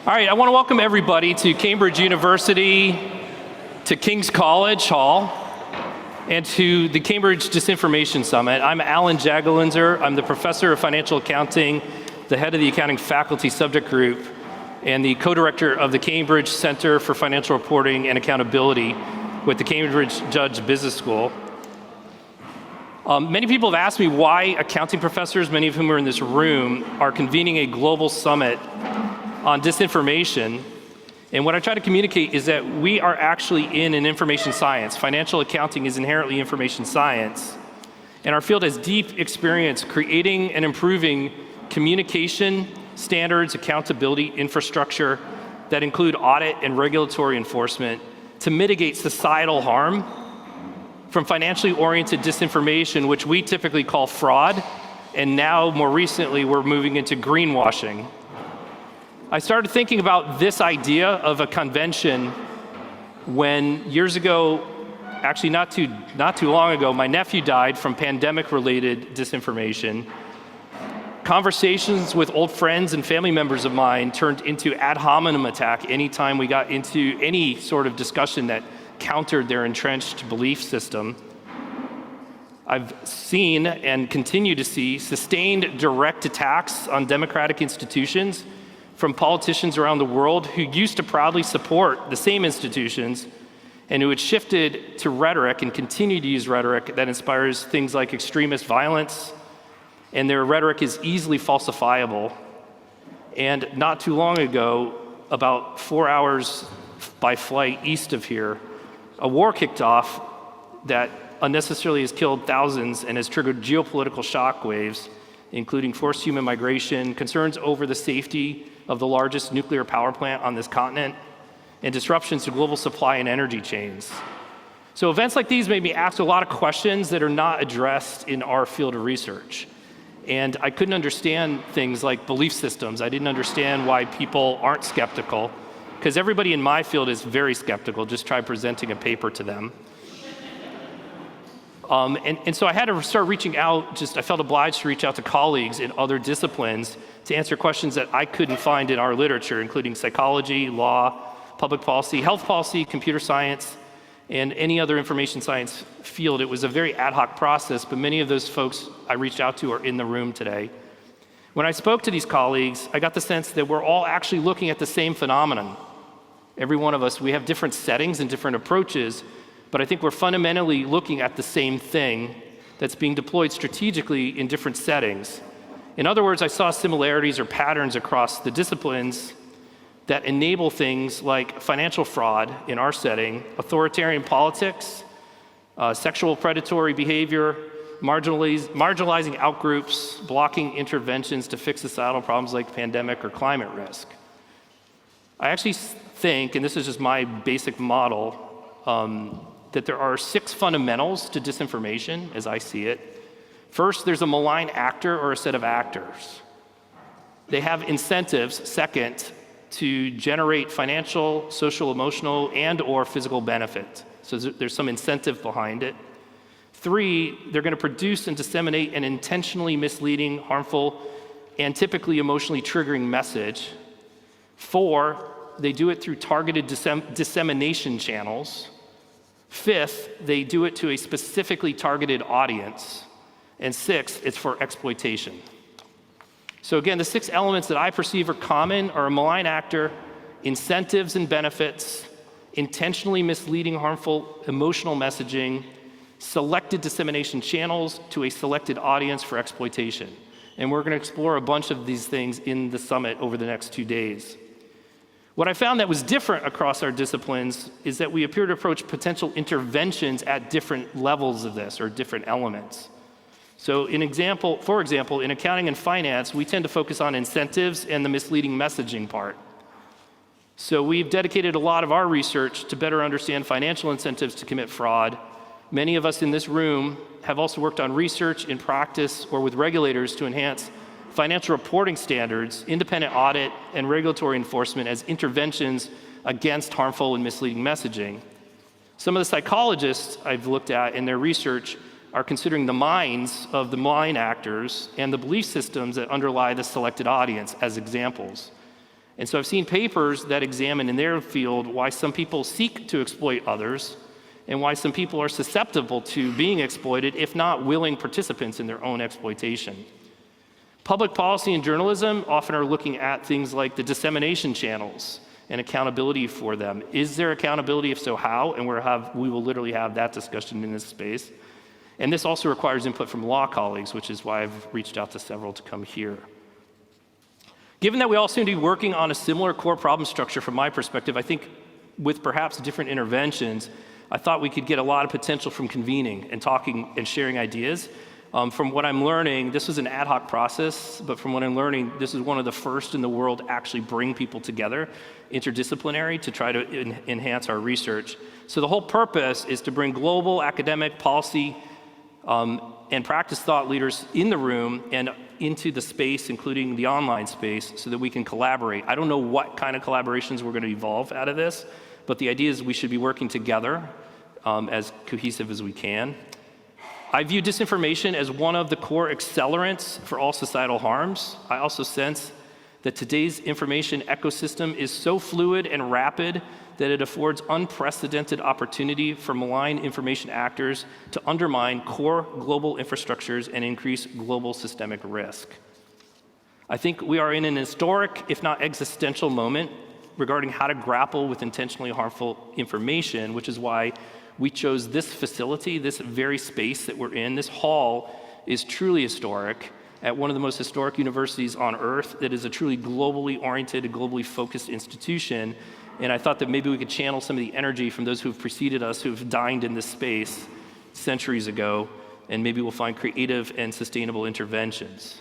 All right, I want to welcome everybody to Cambridge University, to King's College Hall, and to the Cambridge Disinformation Summit. I'm Alan Jagolinzer. I'm the professor of financial accounting, the head of the accounting faculty subject group, and the co-director of the Cambridge Center for Financial Reporting and Accountability with the Cambridge Judge Business School. Many people have asked me why accounting professors, many of whom are in this room, are convening a global summit on disinformation. And what I try to communicate is that we are actually in an information science. Financial accounting is inherently information science. And our field has deep experience creating and improving communication standards, accountability, infrastructure that include audit and regulatory enforcement to mitigate societal harm from financially oriented disinformation, which we typically call fraud. And now, more recently, we're moving into greenwashing. I started thinking about this idea of a convention when years ago, actually not too long ago, my nephew died from pandemic-related disinformation. Conversations with old friends and family members of mine turned into ad hominem attack anytime we got into any sort of discussion that countered their entrenched belief system. I've seen and continue to see sustained direct attacks on democratic institutions from politicians around the world who used to proudly support the same institutions and who had shifted to rhetoric and continue to use rhetoric that inspires things like extremist violence, and their rhetoric is easily falsifiable. And not too long ago, about 4 hours by flight east of here, a war kicked off that unnecessarily has killed thousands and has triggered geopolitical shockwaves, including forced human migration, concerns over the safety of the largest nuclear power plant on this continent, and disruptions to global supply and energy chains. So events like these made me ask a lot of questions that are not addressed in our field of research. And I couldn't understand things like belief systems. I didn't understand why people aren't skeptical, because everybody in my field is very skeptical. Just try presenting a paper to them. And so I had to start reaching out, I felt obliged to reach out to colleagues in other disciplines to answer questions that I couldn't find in our literature, including psychology, law, public policy, health policy, computer science, and any other information science field. It was a very ad hoc process, but many of those folks I reached out to are in the room today. When I spoke to these colleagues, I got the sense that we're all actually looking at the same phenomenon. Every one of us, we have different settings and different approaches, but I think we're fundamentally looking at the same thing that's being deployed strategically in different settings. In other words, I saw similarities or patterns across the disciplines that enable things like financial fraud in our setting, authoritarian politics, sexual predatory behavior, marginalizing outgroups, blocking interventions to fix societal problems like pandemic or climate risk. I actually think, and this is just my basic model, that there are 6 fundamentals to disinformation as I see it. First, there's a malign actor or a set of actors. They have incentives, second, to generate financial, social, emotional, and or physical benefit. So there's some incentive behind it. 3, they're going to produce and disseminate an intentionally misleading, harmful, and typically emotionally triggering message. 4, they do it through targeted dissemination channels. 5th, they do it to a specifically targeted audience. And 6th, it's for exploitation. So again, the 6 elements that I perceive are common are a malign actor, incentives and benefits, intentionally misleading, harmful, emotional messaging, selected dissemination channels to a selected audience for exploitation. And we're going to explore a bunch of these things in the summit over the next 2 days. What I found that was different across our disciplines is that we appear to approach potential interventions at different levels of this, or different elements. So for example, in accounting and finance, we tend to focus on incentives and the misleading messaging part. So we've dedicated a lot of our research to better understand financial incentives to commit fraud. Many of us in this room have also worked on research in practice or with regulators to enhance financial reporting standards, independent audit, and regulatory enforcement as interventions against harmful and misleading messaging. Some of the psychologists I've looked at in their research are considering the minds of the malign actors and the belief systems that underlie the selected audience as examples. And so I've seen papers that examine in their field why some people seek to exploit others and why some people are susceptible to being exploited, if not willing participants in their own exploitation. Public policy and journalism often are looking at things like the dissemination channels and accountability for them. Is there accountability? If so, how? And we will literally have that discussion in this space. And this also requires input from law colleagues, which is why I've reached out to several to come here. Given that we all seem to be working on a similar core problem structure from my perspective, I think with perhaps different interventions, I thought we could get a lot of potential from convening and talking and sharing ideas. From what I'm learning, this was an ad hoc process, but from what I'm learning, this is one of the first in the world to actually bring people together, interdisciplinary, to try to enhance our research. So the whole purpose is to bring global academic policy and practice thought leaders in the room and into the space, including the online space, so that we can collaborate. I don't know what kind of collaborations we're going to evolve out of this, but the idea is we should be working together as cohesive as we can. I view disinformation as one of the core accelerants for all societal harms. I also sense that today's information ecosystem is so fluid and rapid that it affords unprecedented opportunity for malign information actors to undermine core global infrastructures and increase global systemic risk. I think we are in an historic, if not existential moment regarding how to grapple with intentionally harmful information, which is why we chose this facility, this very space that we're in. This hall is truly historic at one of the most historic universities on earth that is a truly globally oriented, globally focused institution. And I thought that maybe we could channel some of the energy from those who've preceded us, who've dined in this space centuries ago, and maybe we'll find creative and sustainable interventions.